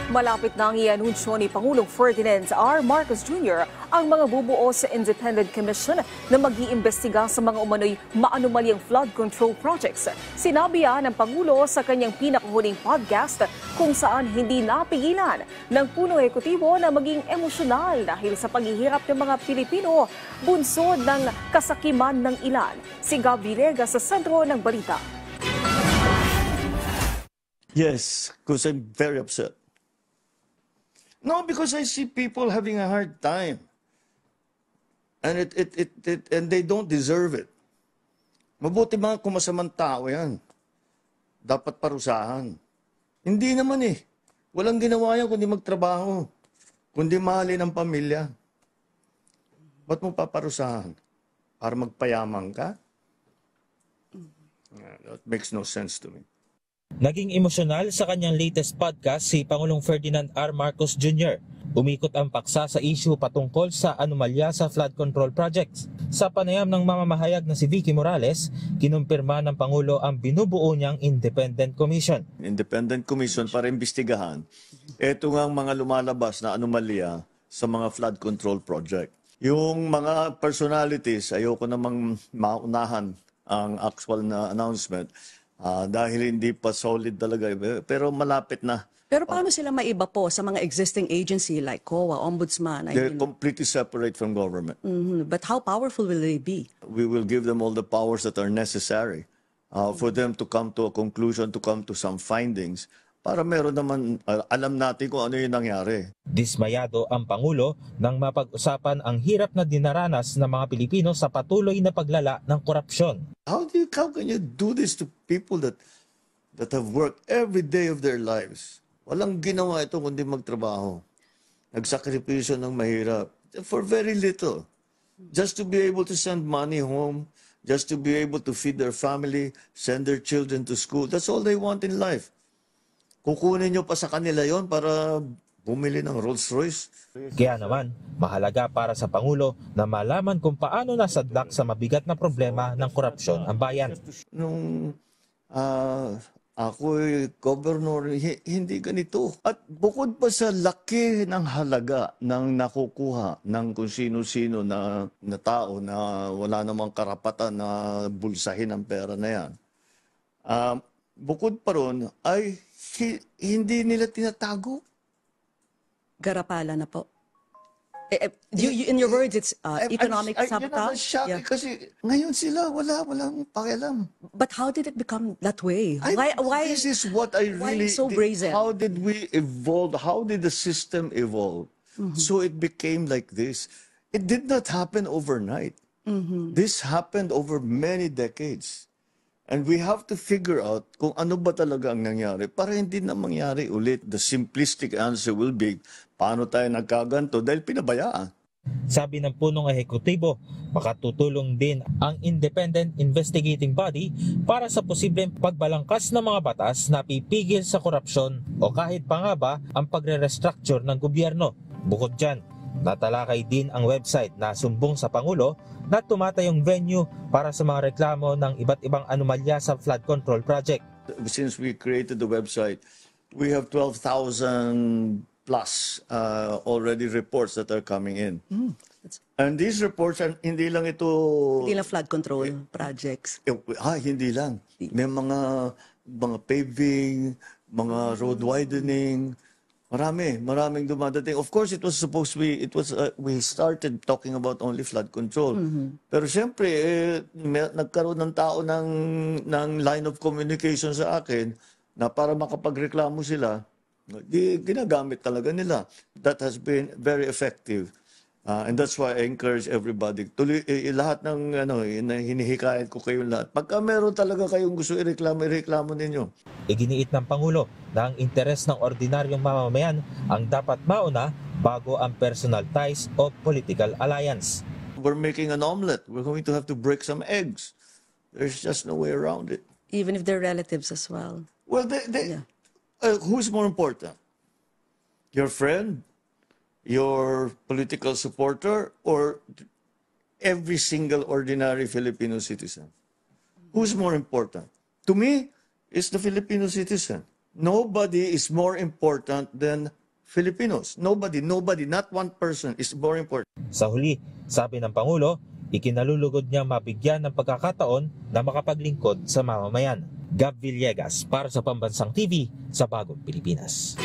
Malapit na ang ianunsyo ni Pangulong Ferdinand R. Marcos Jr. ang mga bubuo sa Independent Commission na mag-iimbestiga sa mga umano'y maanumalyang flood control projects. Sinabi yan ng Pangulo sa kanyang pinakahuling podcast kung saan hindi napigilan ng punong ekutibo na maging emosyonal dahil sa paghihirap ng mga Pilipino, bunsod ng kasakiman ng ilan. Si Gab Villegas sa sentro ng balita. Yes, because I'm very upset. No, because I see people having a hard time. And and they don't deserve it. Mabuti mga kumasamang tao yan. Dapat parusahan. Hindi naman eh. Walang ginawa yan kundi magtrabaho. Kundi mahalin ang pamilya. Ba't mo paparusahan? Para magpayaman ka? That makes no sense to me. Naging emosyonal sa kanyang latest podcast si Pangulong Ferdinand R. Marcos Jr. Umikot ang paksa sa issue patungkol sa anomalya sa flood control projects. Sa panayam ng mamamahayag na si Vicky Morales, kinumpirma ng Pangulo ang binubuo niyang Independent Commission. Independent Commission para imbestigahan ito nga mga lumalabas na anomalya sa mga flood control project. Yung mga personalities, ayoko namang maunahan ang actual na announcement. Dahil hindi pa solid talaga, pero malapit na. Pero paano sila maiba po sa mga existing agency like COA, Ombudsman? They're completely separate from government. But how powerful will they be? We will give them all the powers that are necessary for them to come to a conclusion, to come to some findings, para meron naman, alam natin kung ano yung nangyari. Dismayado ang Pangulo nang mapag-usapan ang hirap na dinaranas ng mga Pilipino sa patuloy na paglala ng korupsyon. How can you do this to people that have worked every day of their lives? Walang ginawa ito kundi magtrabaho. Nagsakripisyo ng mahirap for very little. Just to be able to send money home, just to be able to feed their family, send their children to school. That's all they want in life. Kukunin nyo pa sa kanila yon para bumili ng Rolls Royce. Kaya naman, mahalaga para sa Pangulo na malaman kung paano nasadlak sa mabigat na problema ng korupsyon ang bayan. Nung ako'y governor, hindi ganito. At bukod pa sa laki ng halaga ng nakukuha ng kung sino-sino na tao na wala namang karapatan na bulsahin ang pera na yan, bukod pa ron ay hindi nila tinatago. Garapala na po. In your words, it's economic sabotage. Yeah. Kasi ngayon sila, walang pakialam. But how did it become that way? Why this is what I really... so brazen? How did we evolve? How did the system evolve? So it became like this. It did not happen overnight. This happened over many decades. And we have to figure out kung ano ba talaga ang nangyari para hindi na mangyari ulit. The simplistic answer will be, paano tayo nagkaganto? Dahil pinabayaan. Sabi ng punong ehekutibo, makatutulong din ang Independent Investigating Body para sa posibleng pagbalangkas ng mga batas na pipigil sa korupsyon o kahit pa nga ba ang pagre-restructure ng gobyerno. Bukod dyan, natalakay din ang website na sumbong sa Pangulo na tumatayong venue para sa mga reklamo ng iba't ibang anomalya sa flood control project. Since we created the website, we have 12,000 plus already reports that are coming in. And these reports, hindi lang ito... Hindi lang flood control projects. Hindi lang. May mga paving, mga road widening, maraming dumadating. Of course, it was supposed to be, we started talking about only flood control. Pero siyempre, nagkaroon ng tao ng line of communication sa akin na para makapagreklamo sila, ginagamit talaga nila. That has been very effective. And that's why I encourage everybody. Lahat ng hinihikayat ko kayo lahat. Pagka meron talaga kayong gusto ireklamo ninyo. Iginiit ng Pangulo na ang interes ng ordinaryong mamamayan ang dapat mauna bago ang personal ties o political alliance. We're making an omelet. We're going to have to break some eggs. There's just no way around it. Even if they're relatives as well. Well, who's more important? Your friend? Your political supporter? Or every single ordinary Filipino citizen? Who's more important? To me, it's the Filipino citizen. nobody is more important than Filipinos. Nobody, not one person is more important. Sa huli, sabi ng Pangulo, ikinalulugod niya mabigyan ng pagkakataon na makapaglingkod sa mamamayan. Gab Villegas para sa Pambansang TV sa Bagong Pilipinas.